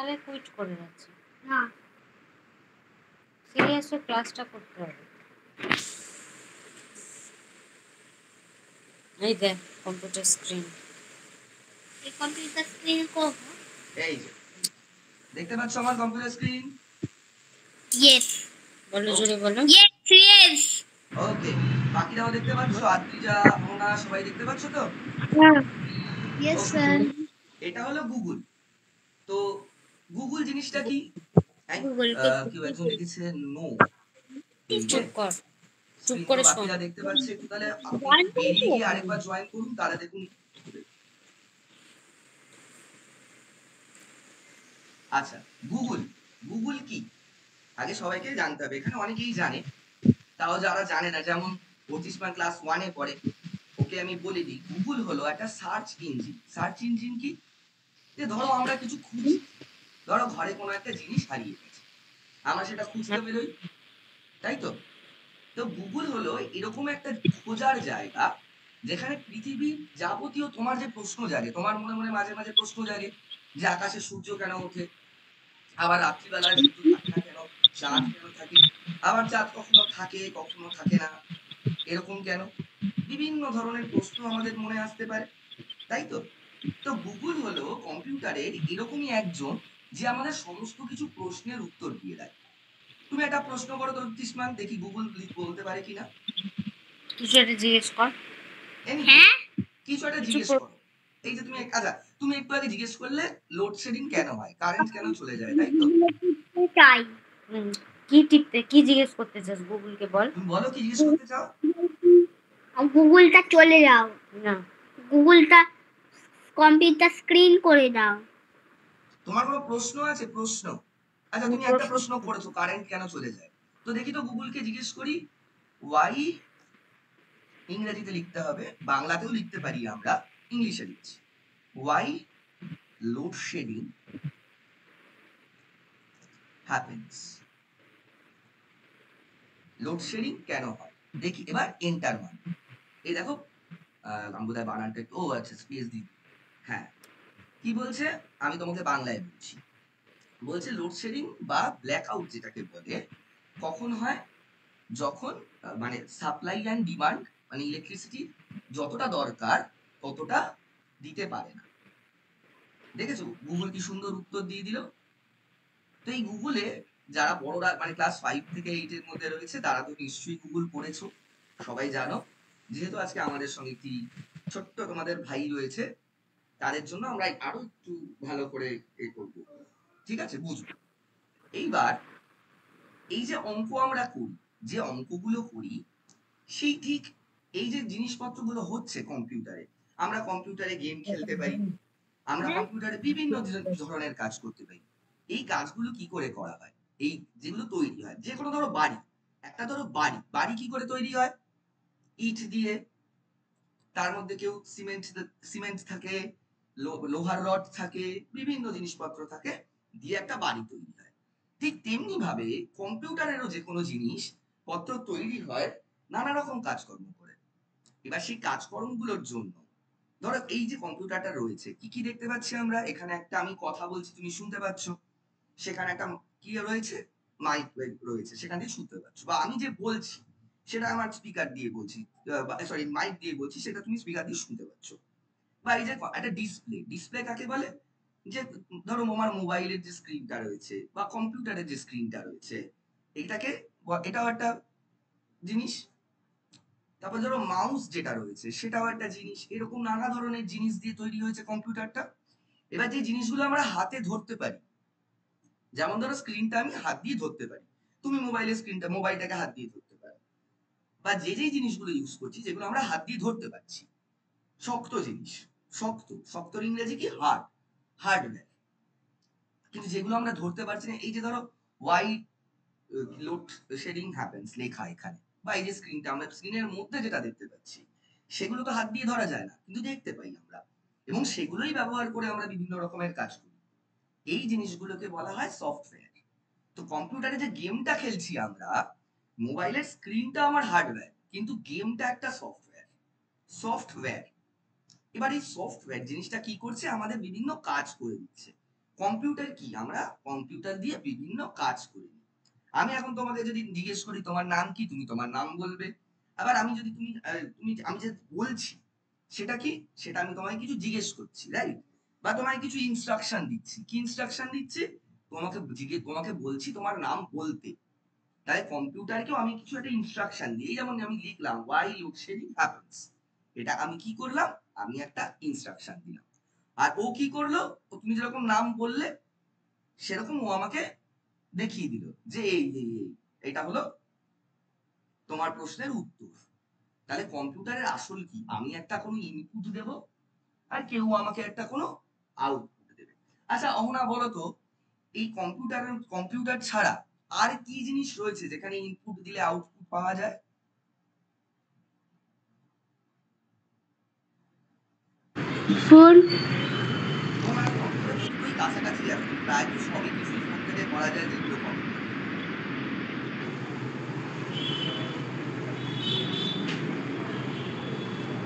তাহলে কুইট করে যাচ্ছে না সিরিয়াসলি ক্লাসটা করতে হবে এই দেখ কম্পিউটার স্ক্রিন এই কম্পিউটার স্ক্রিন করব এই যে দেখতে পাচ্ছ আমার কম্পিউটার স্ক্রিন ইয়েস বলো জোরে বলো ইয়েস ওকে বাকিরাও দেখতে পাচ্ছ আদ্রিজা মোনা সবাই দেখতে পাচ্ছ তো ইয়েস স্যার এটা হলো গুগল তো গুগল জিনিসটা কি গুগল কেউ একজন লিখেছে নো চুপ কর চুপ করে শোন বাকিরা দেখতে পাচ্ছে একটু তাহলে আপনি বেরিয়ে গিয়ে আরেকবার জয়েন করুন তাহলে দেখুন আচ্ছা গুগল গুগল কি আগে সবাইকে জানতে হবে এখানে অনেকেই জানে তাও যারা জানে না যেমন 25 ক্লাস 1 এ পড়ে ওকে আমি বলে দিই গুগল হলো একটা সার্চ ইঞ্জিন কি যে ধরো আমরা কিছু খুঁজি ধরো ঘরে কোনো একটা জিনিস হারিয়ে গেছে আমরা সেটা খুঁজতে বেরোই তাই তো তো গুগল হলো এরকম একটা খোঁজার জায়গা যেখানে পৃথিবীর যাবতীয় তোমার যে প্রশ্ন জাগে তোমার মনে মনে মাঝে মাঝে প্রশ্ন জাগে যে আকাশে সূর্য কেন ওঠে আবার রাত্রিবেলায় সূর্য থাকে না কেন চাঁদ কেন থাকে আবার চাঁদ কখনো থাকে কখনো থাকে না এরকম কেন বিভিন্ন ধরনের প্রশ্ন আমাদের মনে আসতে পারে তাই তো তো গুগল হলো কম্পিউটারের এরকমই একজন যে আমাদের সমস্ত কিছু প্রশ্নের উত্তর দিয়ে দেয় তুমি একটা প্রশ্ন করো তো তিসমান দেখি গুগল বলতে পারে কিনা কিছু একটা জিজ্ঞেস কর হ্যাঁ কিছু একটা জিজ্ঞেস করো এই যে তুমি আচ্ছা তুমি একটু আগে জিজ্ঞেস করলে লোডশেডিং কেন হয় কারেন্ট কেন চলে যায় তাই তো চাই কি টিপতে কি জিজ্ঞেস করতে চাস গুগলকে বল তুমি বলো কি জিজ্ঞেস করতে চাও গুগলটা চলে যাও না গুগলটা কম্পিউটার স্ক্রিন করে দাও তোমার কোনো প্রশ্ন আছে প্রশ্ন আচ্ছা তুমি একটা প্রশ্ন করেছো কারেন্ট কেন চলে যায় তো দেখি তো গুগলকে জিজ্ঞেস করি ওয়াই ইংরেজিতে লিখতে হবে বাংলাতেও লিখতে পারি আমরা ইংলিশে লিখছি ওয়াই লোডশেডিং হ্যাপেন্স লোডশেডিং কেন হয় দেখি এবার এন্টার মান এই দেখো আমি বোধহয় বানানটা ও আচ্ছা স্পেস দিই হ্যাঁ কি বলছে আমি তোমাকে বাংলায় বলছি বলছে লোডশেডিং বা ব্ল্যাক আউট যেটাকে বলে কখন হয় যখন মানে সাপ্লাই অ্যান্ড ডিমান্ড মানে ইলেকট্রিসিটি যতটা দরকার ততটা দিতে পারে না দেখেছো গুগল কি সুন্দর উত্তর দিয়ে দিল তো এই গুগলে যারা বড়রা মানে ক্লাস 5 থেকে 8 এর মধ্যে রয়েছে তারা তো নিশ্চয়ই গুগল পড়েছো সবাই জানো যেহেতু আজকে আমাদের সঙ্গে কি ছোট্ট তোমাদের ভাই রয়েছে তাদের জন্য আমরা আরো একটু ভালো করে এ করবো ঠিক আছে বুঝবো এইবার এই যে অঙ্ক আমরা করি যে অঙ্কগুলো করি সেই ঠিক এই যে জিনিসপত্রগুলো হচ্ছে কম্পিউটারে আমরা কম্পিউটারে গেম খেলতে পারি আমরা কম্পিউটারে বিভিন্ন ধরনের কাজ করতে পারি এই কাজগুলো কি করে করা হয় এই যেগুলো তৈরি হয় যে কোনো ধরো বাড়ি একটা ধরো বাড়ি বাড়ি কি করে তৈরি হয় ইট দিয়ে তার মধ্যে কেউ সিমেন্ট থাকে লোহার রড থাকে বিভিন্ন জিনিসপত্র থাকে দিয়ে একটা বাড়ি তৈরি হয় ঠিক তেমনি ভাবে কম্পিউটারেরও যে কোনো জিনিস পত্র তৈরি হয় নানা রকম কাজকর্ম করে এবার সেই কাজকর্মগুলোর জন্য ধরো এই যে কম্পিউটারটা রয়েছে কি কি দেখতে পাচ্ছি আমরা এখানে একটা আমি কথা বলছি তুমি শুনতে পাচ্ছ সেখানে একটা কি রয়েছে মাইক রয়েছে সেখান দিয়ে শুনতে পাচ্ছ বা আমি যে বলছি সেটা আমার স্পিকার দিয়ে বলছি সরি মাইক দিয়ে বলছি সেটা তুমি স্পিকার দিয়ে শুনতে পাচ্ছ বা এই যে একটা ডিসপ্লে কাকে বলে যে ধরো আমার মোবাইলের যে স্ক্রিনটা রয়েছে বা কম্পিউটারের যে স্ক্রিনটা রয়েছে এটাকে এটাও একটা জিনিস তারপর ধরো মাউস যেটা রয়েছে সেটাও একটা জিনিস এরকম নানা ধরনের জিনিস দিয়ে তৈরি হয়েছে কম্পিউটারটা এবার যে জিনিসগুলো আমরা হাতে ধরতে পারি যেমন ধরো স্ক্রিনটা আমি হাত দিয়ে ধরতে পারি তুমি মোবাইলটাকে হাত দিয়ে ধরতে পারো বা যে যে জিনিসগুলো ইউজ করছি যেগুলো আমরা হাত দিয়ে ধরতে পারছি শক্ত জিনিস শক্তর ইংরেজি কি হার্ডওয়্যার কিন্তু যেগুলো আমরা ধরতে পারছি না এই যে ধরো ওয়াই লোড শেডিং হ্যাপেন্স লেখা এখানে বা এই যে স্ক্রিনটা আমরা স্ক্রিনের মধ্যে যেটা দেখতে পাচ্ছি সেগুলো তো হাত দিয়ে ধরা যায় না কিন্তু দেখতে পাই আমরা এবং সেগুলোই ব্যবহার করে আমরা বিভিন্ন রকমের কাজ করি এই জিনিসগুলোকে বলা হয় সফটওয়্যার তো কম্পিউটারে যে গেমটা খেলছি আমরা মোবাইলের স্ক্রিনটা আমার হার্ডওয়্যার কিন্তু গেমটা একটা সফটওয়্যার এবার এই সফটওয়্যার জিনিসটা কি করছে আমাদের বিভিন্ন কাজ করে দিচ্ছে কম্পিউটার কি, আমরা কম্পিউটার দিয়ে বিভিন্ন কাজ করি। আমি এখন তোমাকে যদি জিজ্ঞেস করি তোমার নাম কি, তুমি তোমার নাম বলবে। আবার আমি যদি আমি যে বলছি সেটা কি, সেটা আমি তোমায় কিছু জিজ্ঞেস করছি, রাইট? বা তোমায় কিছু ইনস্ট্রাকশন দিচ্ছি। কি ইনস্ট্রাকশন দিচ্ছি? তোমাকে বলছি তোমার নাম বলতে। তাই কম্পিউটারকেও আমি কিছু একটা ইনস্ট্রাকশন দিই। যেমন আমি লিখলাম ওয়াই লোডশেডিং হ্যাপেন্স, এটা আমি কি করলাম, আমি একটা ইনস্ট্রাকশন দিলাম। আর ও কি করলো, তুমি যেরকম নাম বললে সেরকম ও আমাকে দেখিয়ে দিল যে এটা হলো তোমার প্রশ্নের উত্তর। তাহলে কম্পিউটারের আসল কি, আমি একটা কোনো ইনপুট দেব আর কেউ আমাকে একটা কোনো আউটপুট দেবে। আচ্ছা অহনা বলো তো, এই কম্পিউটার ছাড়া আর কি জিনিস রয়েছে যেখানে ইনপুট দিলে আউটপুট পাওয়া যায়? ফোন। তোমার কম্পিউটার দুটোই কাছাকাছি আছে, প্রায় তো সবই কিছুই ফোন থেকে করা যায় যেগুলো কম্পিউটার।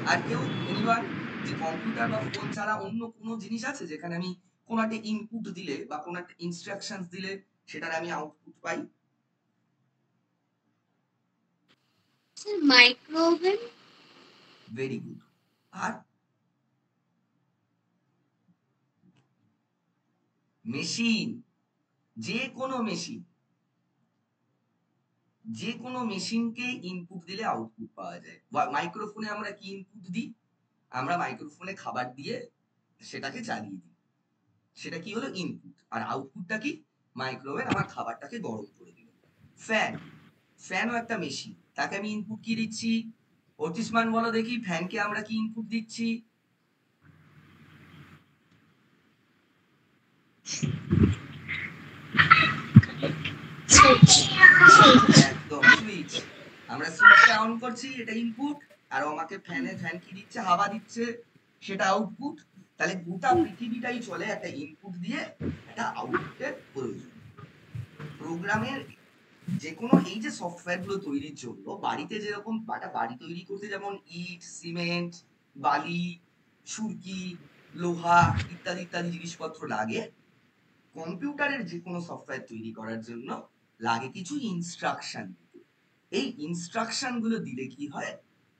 আর কেউ এনিওয়ান, যে কম্পিউটার বা ফোন ছাড়া অন্য কোনো জিনিস আছে যেখানে আমি কোনো একটা ইনপুট দিলে বা কোনো একটা ইনস্ট্রাকশন দিলে সেটার আমি আউটপুট পাই? মাইক্রোওভেন। Very good. আর মেশিন, যে কোনো মেশিন, যে কোনো মেশিনকে ইনপুট দিলে আউটপুট পাওয়া যায়। মাইক্রোফোনে আমরা কি ইনপুট দিই? আমরা মাইক্রোফোনে খাবার দিয়ে সেটাকে চালিয়ে দিই, সেটা কি হলো ইনপুট। আর আউটপুটটা কি, মাইক্রোওয়েভ আমার খাবারটাকে গরম করে দিল। ফ্যান, ফ্যানও একটা মেশিন, তাকে আমি ইনপুট কি দিচ্ছি? অর্তিষ্মান বলো দেখি, ফ্যানকে আমরা কি ইনপুট দিচ্ছি? একদম সুইচ। আমরা সুইচটা অন করছি, এটা ইনপুট। আর আমাকে ফ্যান কি দিচ্ছে, হাওয়া দিচ্ছে, সেটা আউটপুট। তাহলে গোটা পৃথিবীটাই চলে একটা ইনপুট দিয়ে, একটা আউটপুটের প্রয়োজন। প্রোগ্রামের যে কোনো এই যে সফটওয়্যার গুলো তৈরির জন্য বাড়িতে যেরকম একটা বাড়ি তৈরি করতে যেমন ইট, সিমেন্ট, বালি, সুরকি, লোহা ইত্যাদি ইত্যাদি জিনিসপত্র লাগে, কম্পিউটারের যে কোনো সফটওয়্যার তৈরি করার জন্য লাগে কিছু ইনস্ট্রাকশন দিতে। এই ইনস্ট্রাকশন গুলো দিলে কি হয়,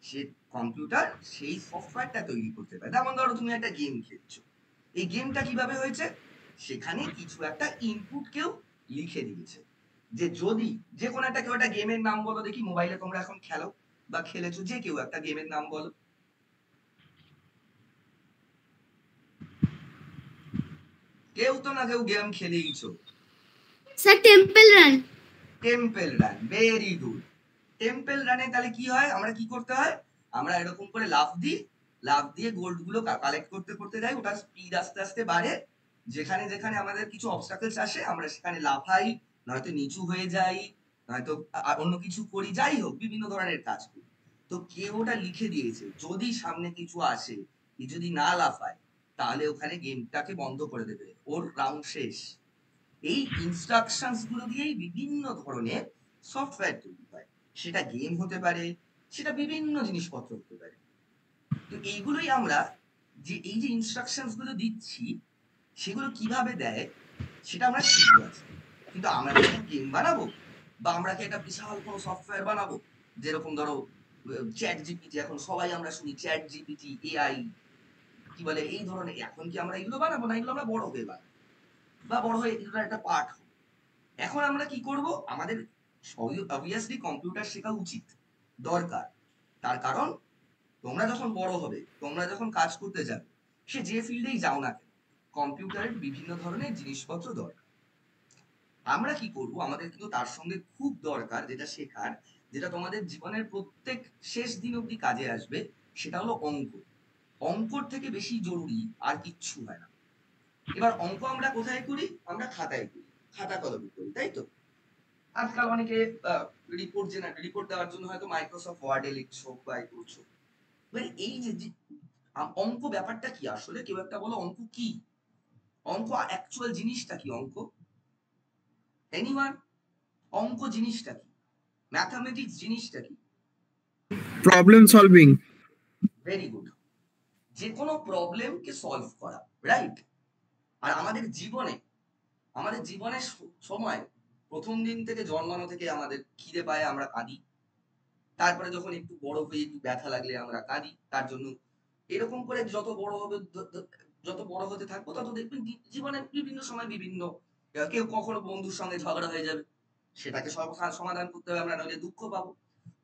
সে কম্পিউটার সেই সফটওয়্যারটা তৈরি করতে পারে। যেমন ধরো তুমি একটা গেম খেলছো, এই গেমটা কিভাবে হয়েছে, সেখানে কিছু একটা ইনপুট কেউ লিখে দিয়েছে। যে যদি যে কোনো একটা কেউ একটা গেমের নাম বলো দেখি, মোবাইলে তোমরা এখন খেলো বা খেলেছো, যে কেউ একটা গেমের নাম বলো। কেউ তো না কেউ গেম খেলেইছো। Sir temple run. Temple run, very good. Temple রানে তাহলে কি হয়, আমরা কি করতে হয়, আমরা এরকম করে লাফ দিই, লাফ দিয়ে গোল্ড গুলো কালেক্ট করতে করতে যাই, ওটার স্পিড আস্তে আস্তে বাড়ে। যেখানে যেখানে আমাদের কিছু অবস্টাকলস আসে আমরা সেখানে লাফাই, নয়তো নিচু হয়ে যাই, নয়তো অন্য কিছু করি, যাই হোক বিভিন্ন ধরনের কাজ করি। তো কেউ ওটা লিখে দিয়েছে যদি সামনে কিছু আসে, কি যদি না লাফায় তাহলে ওখানে গেমটাকে বন্ধ করে দেবে, ওর রাউন্ড শেষ। এই ইনস্ট্রাকশনস গুলো দিয়েই বিভিন্ন ধরনের সফটওয়্যার তৈরি হয়। সেটা গেম হতে পারে, সেটা বিভিন্ন জিনিসপত্র হতে পারে। তো এইগুলোই আমরা, যে এই যে ইনস্ট্রাকশনস গুলো দিচ্ছি সেগুলো কিভাবে দেয় সেটা আমরা শিখবো আজকে। কিন্তু আমরা কি একটা গেম বানাবো, বা আমরা কি একটা বিশাল কোনো সফটওয়্যার বানাবো? যেরকম ধরো চ্যাট জিপিটি, এখন সবাই আমরা শুনি চ্যাট জিপিটি, এআই, কি বলে, এই ধরনের। এখন কি আমরা এগুলো বানাবো না, এগুলো আমরা বড় হয়ে বানাবো, বা বড় হয়ে এগুলোর একটা পার্ট। এখন আমরা কি করব, আমাদের অবভিয়াসলি কম্পিউটার শেখা উচিত, দরকার। তার কারণ তোমরা যখন বড় হবে, তোমরা যখন কাজ করতে যাবে, সে যে ফিল্ডেই যাও না কেন, কম্পিউটারের বিভিন্ন ধরনের জিনিসপত্র দরকার। আমরা কি করব, আমাদের কিন্তু তার সঙ্গে খুব দরকার যেটা শেখার, যেটা তোমাদের জীবনের প্রত্যেক শেষ দিন অবধি কাজে আসবে, সেটা হলো অঙ্ক। অঙ্কর থেকে বেশি জরুরি আর কিচ্ছু হয় না। এবার অঙ্ক আমরা কোথায় করি, আমরা খাতায় করি, খাতা কলমে করি, তাই তো? আজকাল অনেকে রিপোর্ট দেওয়ার জন্য হয়তো মাইক্রোসফট ওয়ার্ডে লিখছো বা করছো। মানে এই যে অঙ্ক ব্যাপারটা কি আসলে, কেউ একটা বলো অঙ্ক কি, অঙ্ক অ্যাকচুয়াল জিনিসটা কি, অঙ্ক এনিওয়ান, অঙ্ক জিনিসটা কি, ম্যাথামেটিক্স জিনিসটা কি? Problem solving. Very good. যে কোনো প্রবলেমকে সলভ করা, রাইট? আর আমাদের জীবনের সময় প্রথম দিন থেকে জন্মানো থেকে আমাদের খিদে পায়, আমরা কাঁদি। তারপরে যখন একটু বড় হয়ে একটু ব্যথা লাগলে আমরা কাঁদি তার জন্য। এরকম করে যত বড় হতে থাকবো তত দেখবেন জীবনের বিভিন্ন সময় বিভিন্ন, কেউ কখনো বন্ধুর সঙ্গে ঝগড়া হয়ে যাবে, সেটাকে সমাধান করতে হবে, আমরা নইলে দুঃখ পাবো।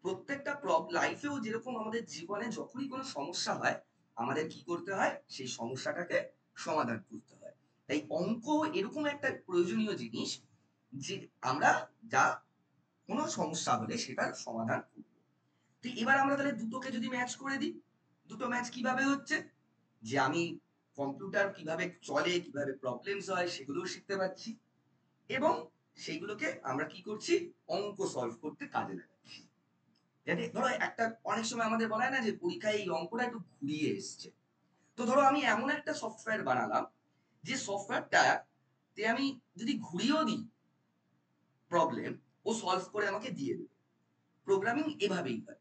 প্রত্যেকটা লাইফেও যেরকম আমাদের জীবনে যখনই কোনো সমস্যা হয় আমাদের কি করতে হয়, সেই সমস্যাটাকে সমাধান করতে হয়। তাই অঙ্ক এরকম একটা প্রয়োজনীয় জিনিস যে আমরা যা কোনো সমস্যা হলে সেটার সমাধান করব। তো এবার আমরা তাহলে দুটোকে যদি ম্যাচ করে দিই, দুটো ম্যাচ কিভাবে হচ্ছে, যে আমি কম্পিউটার কিভাবে চলে, কিভাবে প্রবলেমস হয় সেগুলোও শিখতে পারছি, এবং সেইগুলোকে আমরা কি করছি, অঙ্ক সলভ করতে কাজে লাগাচ্ছি। যাতে ধরো একটা অনেক সময় আমাদের বলা হয় না যে পরীক্ষায় এই অঙ্কটা একটু ঘুরিয়ে এসছে, তো ধরো আমি এমন একটা সফটওয়্যার বানালাম যে সফটওয়্যারটা তে আমি যদি ঘুরিয়েও দিই প্রবলেম, ও সলভ করে আমাকে দিয়ে দেবে। প্রোগ্রামিং এভাবেই হয়।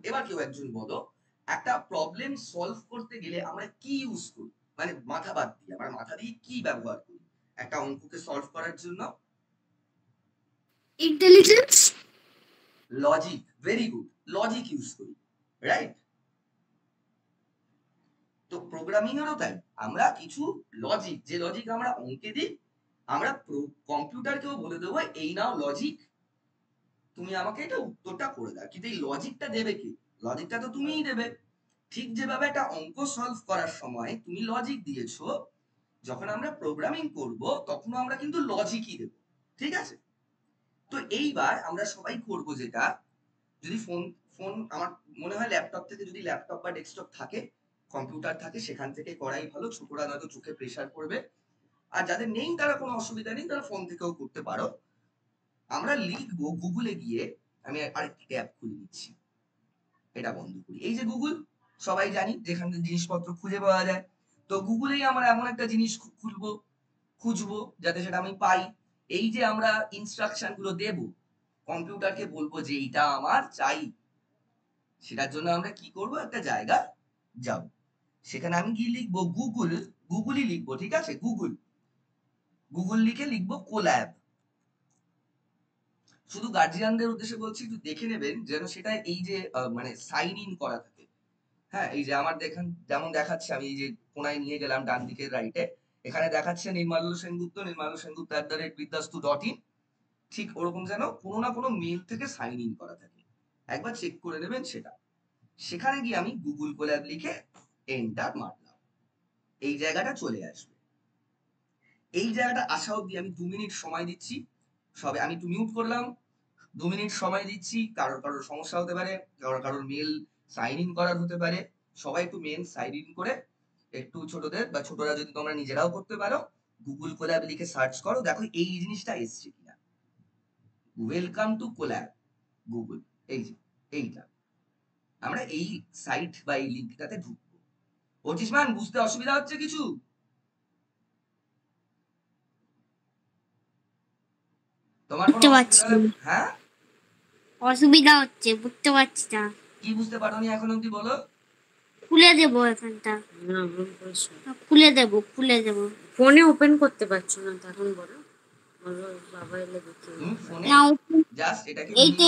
এবার কেউ একজন বলো, একটা প্রবলেম সলভ করতে গেলে আমরা কি ইউজ করি, মানে মাথা বাদ দিয়ে আমরা মাথা দিয়ে কি ব্যবহার করি একটা অঙ্ককে সলভ করার জন্য? Intelligence, logic. Very good, logic use করি, রাইট? তো প্রোগ্রামিং এরও তাই, আমরা কিছু লজিক, যে লজিক আমরা অঙ্কে দিই, আমরা কম্পিউটারকেও বলে দেবো এই নাও লজিক, তুমি আমাকে এটা উত্তরটা করে দাও। কিন্তু এই লজিকটা দেবে কি? লজিকটা তো তুমিই দেবে। ঠিক যেভাবে একটা অঙ্ক সলভ করার সময় তুমি লজিক দিয়েছো, যখন আমরা প্রোগ্রামিং করব তখন আমরা কিন্তু লজিকই দেব, ঠিক আছে? তো এইবার আমরা সবাই করব যেটা, যদি ফোন আমার মনে হয় ল্যাপটপ থেকে, যদি ল্যাপটপ বা ডেস্কটপ থাকে, কম্পিউটার থাকে, সেখান থেকে করাই ভালো। ছোটরা নয়তো চোখে প্রেসার পড়বে, আর যাদের নেই তারা কোনো অসুবিধা নেই, তারা ফোন থেকেও করতে পারো। আমরা লিখবো গুগলে গিয়ে, আমি আরেকটি ট্যাব খুলে দিচ্ছি, এটা বন্ধ করি। এই যে গুগল, সবাই জানি যেখান থেকে জিনিসপত্র খুঁজে পাওয়া যায়। তো গুগলেই আমরা এমন একটা জিনিস খুঁজবো যাতে সেটা আমি পাই। এই যে আমরা ইনস্ট্রাকশন গুলো দেব, কম্পিউটারকে বলবো যে এইটা আমার চাই, সেটার জন্য আমরা কি করব, একটা জায়গা যাব, সেখানে আমি কি লিখবো, গুগলই লিখবো, ঠিক আছে? গুগল লিখে লিখবো কোল্যাব। শুধু গার্জিয়ানদের উদ্দেশ্যে বলছি, একটু দেখে নেবেন যেন সেটা এই যে মানে সাইন ইন করা থাকে। হ্যাঁ, এই যে আমার যেমন দেখাচ্ছে, আমি এই যে কোনায় নিয়ে গেলাম ডান দিকের রাইটে, এখানে দেখাচ্ছে নির্মাল্য সেনগুপ্ত @বিদ্যাস্তু.in। ঠিক ওরকম যেন কোনো না কোনো মেল থেকে সাইন ইন করা থাকে, একবার চেক করে নেবেন সেটা। সেখানে গিয়ে আমি গুগল কোল্যাব লিখে এন্টার মারলাম, এই জায়গাটা চলে আসবে। এই জায়গাটা আসা অব্দি আমি 2 মিনিট সময় দিচ্ছি। সবে আমি একটু মিউট করলাম, 2 মিনিট সময় দিচ্ছি। কারোর সমস্যা হতে পারে, কারোর মেল সাইন ইন করার হতে পারে। সবাই একটু মেল সাইন ইন করে, একটু ছোটদের বা ছোটরা যদি তোমরা নিজেরাও করতে পারো, গুগল কোল্যাব লিখে সার্চ করো, দেখো এই জিনিসটা এসছে কিনা। ওয়েলকাম টু কোল্যাব গুগল, এই যে এইটা, আমরা এই সাইট বা এই লিঙ্কটাতে ঢুকবো। অচিসমান, বুঝতে অসুবিধা হচ্ছে কিছু? তোমার কোনো বুঝতে পারছি অসুবিধা হলে, না। হ্যাঁ? অসুবিধা হচ্ছে, বুঝতে পারছি না। কি বুঝতে পারোনি এখন অব্দি বলো? খুলে দেবো এখানটা, না ভুল করছো, খুলে দেবো। ফোনে ওপেন করতে পারছো না তো, এখন বলো বলো, বাবা এলে দেখি। তুমি ফোনে না, জাস্ট এটাকে এইটা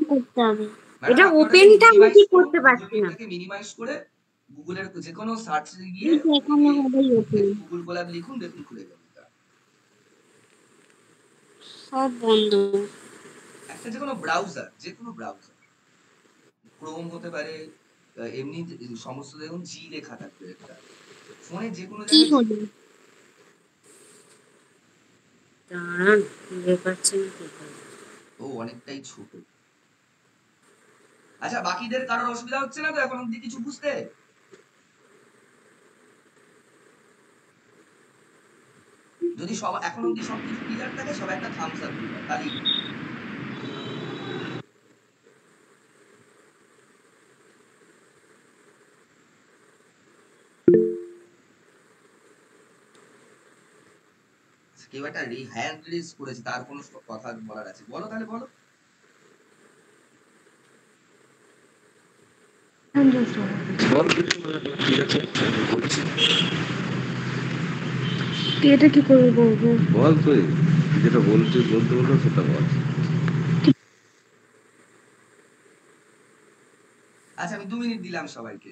করতে হবে। এটা ওপেনটা আমি কি করতে গুগল পারছি না। মিটটাকে মিনিমাইজ করে গুগলের যে কোনো সার্চে গিয়ে এই তো এখানে হবেই ওপেন, গুগল কোল্যাব লিখুন, দেখুন খুলে যাবে। সব বন্ধ। একটা যে কোনো ব্রাউজার, ক্রোম হতে পারে, এমনি সমস্ত দেখুন জি লেখা থাকবে একটা, ফোনে যে কোনো কি জায়গায়। হলো? দাঁড়ান, খুঁজে পাচ্ছি না কি করে। ও অনেকটাই ছোট। আচ্ছা, বাকিদের কারোর অসুবিধা হচ্ছে না তো এখন অব্দি কিছু বুঝতে? যদি সব এখন অব্দি সবকিছু ক্লিয়ার থাকে, সব একটা থামস আপ দিবে তাহলেই। কেউ একটা হ্যান্ড রেজ করেছে, তার কোনো কথা বলার আছে? বলো তাহলে, বলো। ঠিক আছে, বলছি। এটা কি করে বলবো? বল তুই যেটা বলতে বললো সেটা বল। আচ্ছা, আমি 2 মিনিট দিলাম সবাইকে।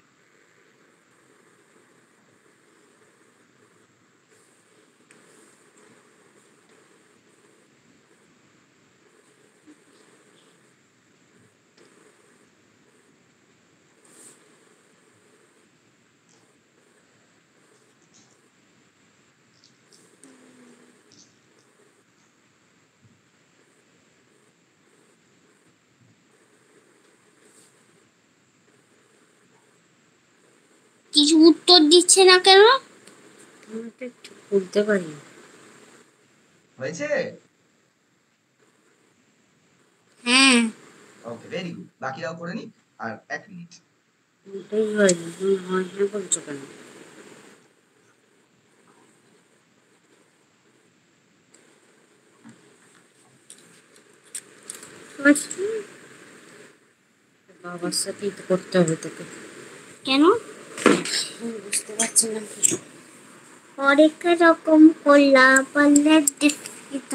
কিছু উত্তর দিচ্ছে না কেন? আমি তো একটু বলতে পারি না। হয়েছে? হ্যাঁ। ওকে, ভেরি গুড। বাকিরাও করে নিক। আর 1 মিনিট। ওটাই হয়নি, তুমি হয় হ্যাঁ বলছো কেন? আচ্ছা, বাবার সাথেই তো করতে হবে তোকে। কেন? আমি বুঝতে পারছি না কি। পরীক্ষা রকম করলা পারলে দিত।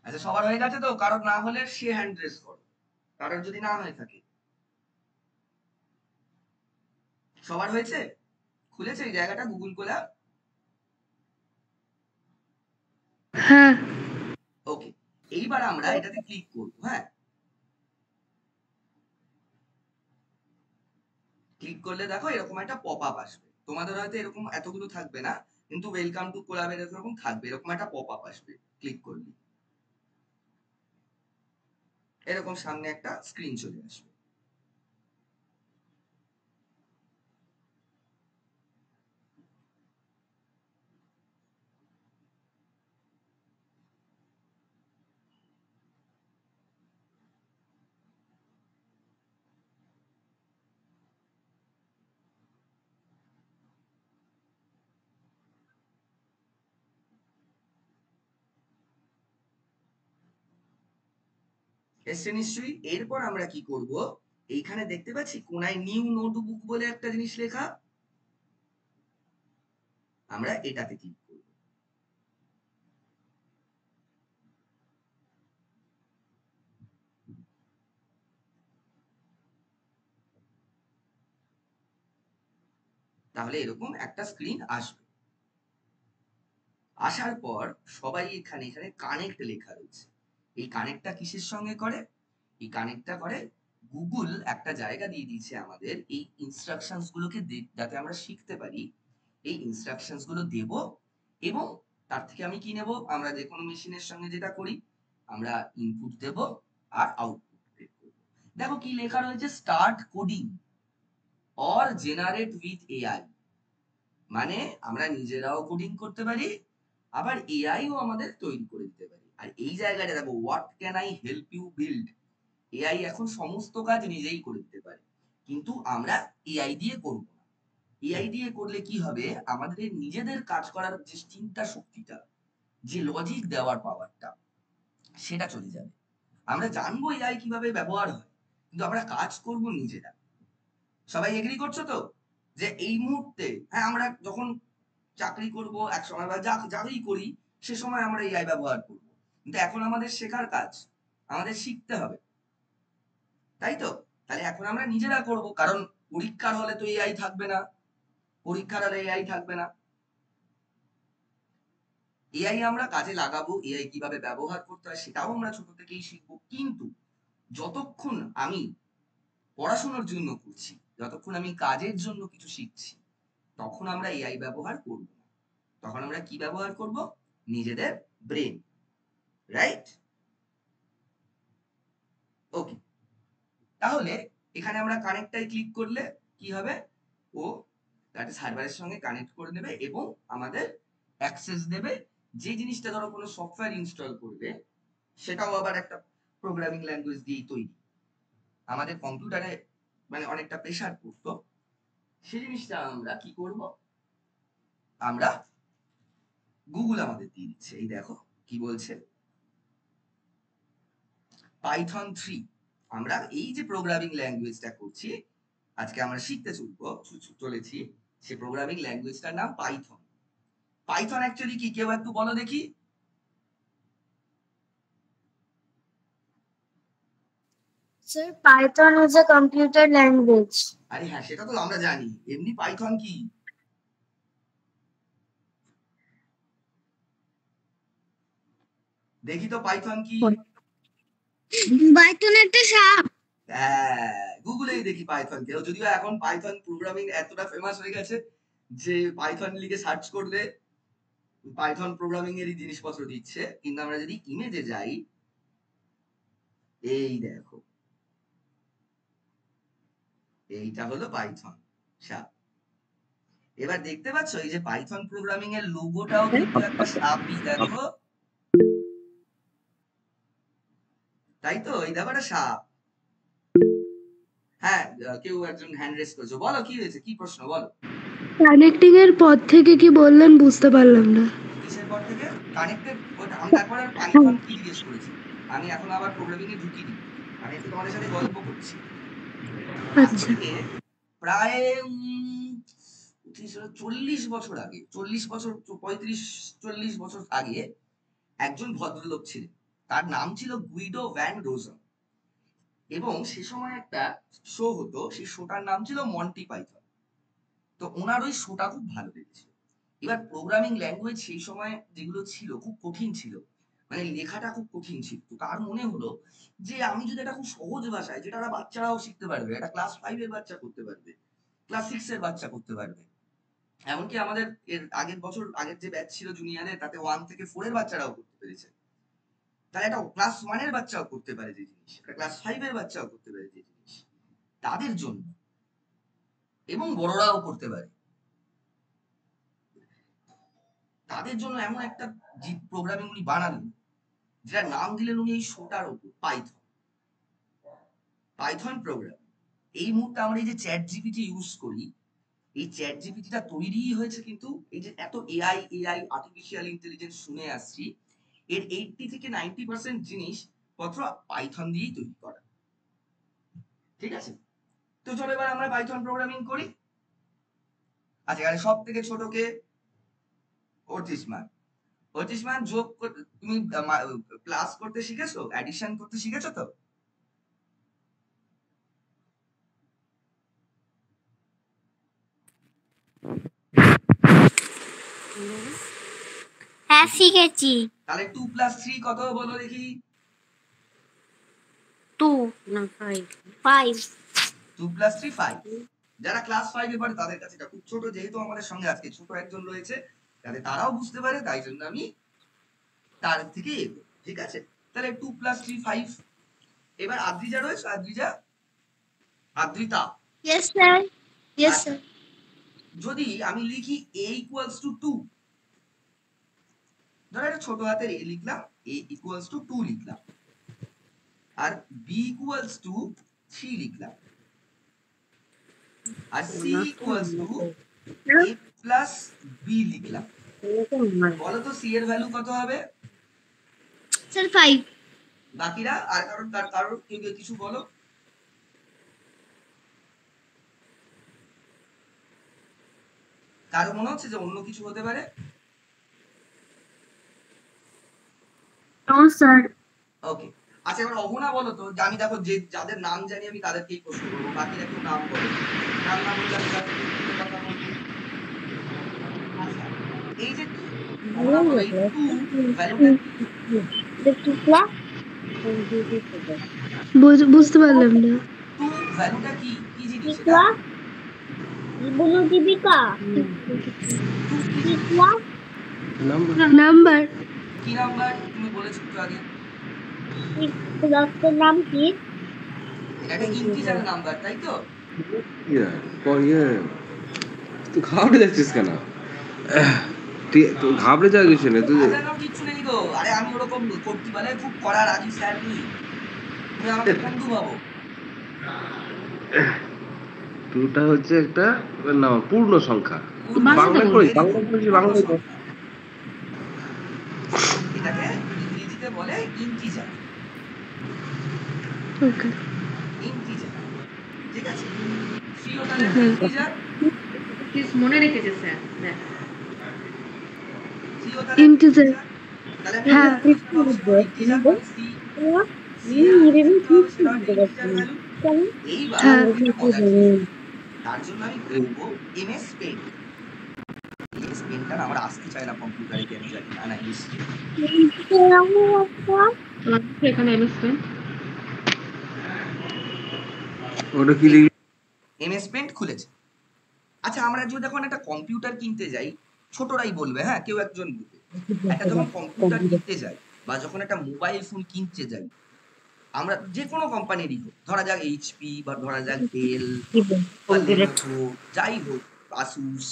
আচ্ছা, সবার হয়ে গেছে তো? কারোর না হলে সে হ্যান্ড রেজ করো, কারোর যদি না হয়ে থাকে। সবার হয়েছে? খুলেছে এই জায়গাটা গুগল খোলা? হ্যাঁ। ওকে, এইবার আমরা এটাতে ক্লিক করব। হ্যাঁ, ক্লিক করলে দেখো এরকম একটা পপ আপ আসবে। তোমাদের হয়তো এরকম এতগুলো থাকবে না, কিন্তু ওয়েলকাম টু কোলাব এরকম থাকবে। এরকম একটা পপ আপ আসবে ক্লিক করলে, এরকম সামনে একটা স্ক্রিন চলে আসবে। এসছে নিশ্চয়ই। এরপর আমরা কি করব, এইখানে দেখতে পাচ্ছি কোনায় নিউ নোটবুক বলে একটা জিনিস লেখা, আমরা এটাতে ক্লিক করব। তাহলে এরকম একটা স্ক্রিন আসবে। আসার পর সবাই এখানে এখানে কানেক্ট লেখা রয়েছে। এই কানেক্টটা কিসের সঙ্গে করে? এই কানেক্টটা করে গুগল একটা জায়গা দিয়ে দিয়েছে আমাদের এই ইনস্ট্রাকশনস গুলোকে যাতে আমরা শিখতে পারি। এই ইনস্ট্রাকশনস গুলো দেব, এবং তার থেকে আমি কি নেব, আমরা যে কোনো মেশিনের সঙ্গে যেটা করি, আমরা ইনপুট দেব আর আউটপুট বের করব। দেখো কি লেখা রয়েছে, start coding or generate with AI. মানে আমরা নিজেরাও কোডিং করতে পারি, আবার এআইও আমাদের তৈরি করে দিতে পারি। আর এই জায়গাটা দেখো, what can I help you build. AI এখন সমস্ত কাজ নিজেই করে দিতে পারে, কিন্তু আমরা এআই দিয়ে করব না। এআই দিয়ে করলে কি হবে, আমাদের নিজেদের কাজ করার যে চিন্তা শক্তিটা, যে লজিক দেওয়ার পাওয়ারটা, সেটা চলে যাবে। আমরা জানবো এআই কিভাবে ব্যবহার হয়, কিন্তু আমরা কাজ করব নিজেরা। সবাই এগ্রি করছো তো? যে এই মুহূর্তে, হ্যাঁ, আমরা যখন চাকরি করব এক সময় বা যাই করি, সে সময় আমরা এআই ব্যবহার করব, কিন্তু এখন আমাদের শেখার কাজ, আমাদের শিখতে হবে, তাই তো? তাহলে এখন আমরা নিজেরা করব, কারণ পরীক্ষার হলে তো এআই থাকবে না, পরীক্ষার হলে এআই থাকবে না। এআই আমরা কাজে লাগাবো, এআই কিভাবে ব্যবহার করতে হয় সেটাও আমরা ছোট থেকেই শিখবো। কিন্তু যতক্ষণ আমি পড়াশোনার জন্য করছি, যতক্ষণ আমি কাজের জন্য কিছু শিখছি, তখন আমরা এআই ব্যবহার করব না। তখন আমরা কি ব্যবহার করব? নিজেদের ব্রেন, রাইট? ওকে, তাহলে এখানে আমরা কানেক্টটাই ক্লিক করলে কি হবে, ও একটা সার্ভারের সঙ্গে কানেক্ট করে নেবে এবং আমাদের অ্যাক্সেস দেবে। যে জিনিসটা ধরো কোনো সফটওয়্যার ইনস্টল করবে, সেটাও আবার একটা প্রোগ্রামিং ল্যাঙ্গুয়েজ দিয়েই তৈরি। আমাদের কম্পিউটারে মানে অনেকটা প্রেসার পড়তো, সেই জিনিসটা আমরা কি করব, আমরা গুগল আমাদের দিয়ে দিচ্ছে। এই দেখো কি বলছে, পাইথন 3। আমরা এই যে প্রোগ্রামিং ল্যাঙ্গুয়েজটা করছি, আজকে আমরা শিখতে চলেছি সে প্রোগ্রামিং ল্যাঙ্গুয়েজটার নাম পাইথন। পাইথন অ্যাকচুয়ালি কি, কেউ একটু বলো দেখি। Sir, Python is a computer language. আরে হ্যাঁ, সেটা তো আমরা জানি। এমনি পাইথন কি? দেখি তো পাইথন কি। Python একটা সাপ। হ্যাঁ, গুগলেই দেখি পাইথন কেউ, যদিও এখন পাইথন প্রোগ্রামিং এতটা ফেমাস হয়ে গেছে যে পাইথন লিখে সার্চ করলে পাইথন প্রোগ্রামিং এরই জিনিসপত্র দিচ্ছে। কিন্তু আমরা যদি ইমেজে যাই, এই দেখো, এইটা হলো পাইথন সাপ। এবার দেখতে পাচ্ছ এই যে পাইথন প্রোগ্রামিং এর লোগোটাও কিন্তু একটা সাপই, দেখো, তাই তো? এই দেখো একটা সাপ। হ্যাঁ, কেউ একজন হ্যান্ড রেজ করেছো, বলো কি হয়েছে, কি প্রশ্ন বলো। কানেক্টিং এর পর থেকে কি বললেন বুঝতে পারলাম না। কিসের পর থেকে? কানেক্টেড। আমি তারপরে পাইথন কি জিজ্ঞেস করেছি, আমি এখন আবার প্রোগ্রামিং এ ঢুকিনি, আমি একটু তোমাদের সাথে গল্প করছি। আচ্ছা, প্রায় 40 বছর আগে, 40 বছর 35-40 বছর আগে একজন ভদ্রলোক ছিলেন, তার নাম ছিল গুইডো ভ্যান রোজেন। এবং সে সময় একটা শো হতো, সেই শোটার নাম ছিল মন্টি পাইথন। তো ওনার ওই শোটা খুব ভালো লেগেছিল। এবার প্রোগ্রামিং ল্যাঙ্গুয়েজ সেই সময় যেগুলো ছিল খুব কঠিন ছিল, মানে লেখাটা খুব কঠিন ছিল। তো তার মনে হলো যে আমি যদি এটা খুব সহজ ভাষায়, যেটা বাচ্চারাও শিখতে পারবে, এটা ক্লাস 5 এর বাচ্চা করতে পারবে, ক্লাস 6 এর বাচ্চা করতে পারবে, এমনকি আমাদের এর আগের বছর আগের যে ব্যাচ ছিল জুনিয়রের, তাতে 1 থেকে 4 এর বাচ্চারাও করতে পেরেছে। তাহলে এটা ক্লাস 1 এর বাচ্চাও করতে পারে যে জিনিস, এটা ক্লাস 5 এর বাচ্চাও করতে পারে যে জিনিস, তাদের জন্য, এবং বড়রাও করতে পারে, তাদের জন্য এমন একটা প্রোগ্রামিং উনি বানালেন, যেটা নাম দিলেন উনি এই শোটার উপর, পাইথন। Python programme. এই মুহূর্তে আমরা এই যে চ্যাট জিপিটি ইউজ করি, এই চ্যাট জিপিটিটা তৈরি হয়েছে কিন্তু এই যে এত এআই আর্টিফিশিয়াল ইন্টেলিজেন্স শুনে আসছি, এর 80 থেকে 90% জিনিসপত্র পাইথন দিয়েই তৈরি করা। ঠিক আছে, তো চলো এবার আমরা পাইথন প্রোগ্রামিং করি। আচ্ছা, এখানে সব থেকে ছোটকে অর্চিসমান যোগ তুমি প্লাস করতে শিখেছো, অ্যাডিশন করতে শিখেছো তো? হ্যাঁ শিখেছি। তাহলে 2 + 3 কত বলো দেখি? 2 না 5 5 2 + 3 5। যারা ক্লাস 5 এ পড়ে তাদের কাছে এটা খুব ছোট, যেহেতু আমাদের সঙ্গে আজকে ছোট একজন রয়েছে, যাতে তারাও বুঝতে পারে, তাই জন্য আমি তার থেকে এগো। ঠিক আছে, তাহলে 2 + 3 5। এবার আদ্রিজা রয়েছে, Adrita. Yes sir. Yes sir. যদি আমি লিখি a = 2, ধরো একটা ছোট হাতের a লিখলাম, a = 2 লিখলাম, আর b = 3 লিখলাম, আর c = a + b লিখলাম, বলো তো c এর ভ্যালু কত হবে? Sir 5. বাকিরা আর কারোর কেউ কিছু বলো। কারো মনে হচ্ছে যে অন্য কিছু হতে পারে? No sir. ওকে, আচ্ছা এবার অহনা বলো তো, যে আমি দেখো যে যাদের নাম জানি আমি তাদেরকেই প্রশ্ন করবো, বাকিরা কেউ নাম বলো, নাম না বললে আমি তাদের কথা বলবো। আচ্ছা, এই যে অহনা বলো, এই 2 ভ্যালুটা বুঝতে পারলাম না। 2 ভ্যালুটা কি কি জিনিস এটা? বলো দীপিকা। নাম্বার। কি নাম্বার তুমি বলেছো একটু আগে? প্লাসের নাম কি? এটা ইন্টিজার নাম্বার, তাই তো? তুই ঘাবড়ে যাচ্ছিস কেন? তুই ঘাবড়ে যাওয়ার কিছু নেই, তুই কিচ্ছু নেই গো। আরে আমি ওরকম করতে পারে খুব কড়া রাজি স্যার, তুমি আমাকে বন্ধু ভাবো। টুটা হচ্ছে একটা পূর্ণ সংখ্যা। বাংলা করেছি, বাংলা এটাকে ইংরেজিতে বলে ইন্টিজার। ওকে, ইন্টিজার, ঠিক আছে? সি ও তাহলে একটা ইন্টিজার, মনে রেখেছে স্যার। সি ও তাহলে Integer. তাহলে হ্যাঁ। ইন্টিজার মানে সি, সি এর যেটা হবে সেটা হবে ইন্টিজার ভ্যালু। এইবার হ্যাঁ। এটা মজার জিনিস, তার জন্য আমি করবো এমএস পেন্ট। এমএস পেন্টটা আমার আসতে চায় না কম্পিউটারে, কেন জানি না, না এসছে। এখানে এমএস পেন্ট ওটা কি লিখলি? এমএস পেন্ট খুলেছে। আচ্ছা আমরা যদি এখন একটা কম্পিউটার কিনতে যাই, ছোটরাই বলবে, হ্যাঁ কেউ একজন বলবে, একটা যখন কম্পিউটার কিনতে যাই বা যখন একটা মোবাইল ফোন কিনতে যাই, আমরা যে কোনো কোম্পানিরই হোক, ধরা যাক এইচপি বা ধরা যাক ডেল বা লেনোভো, যাই হোক, আসুস,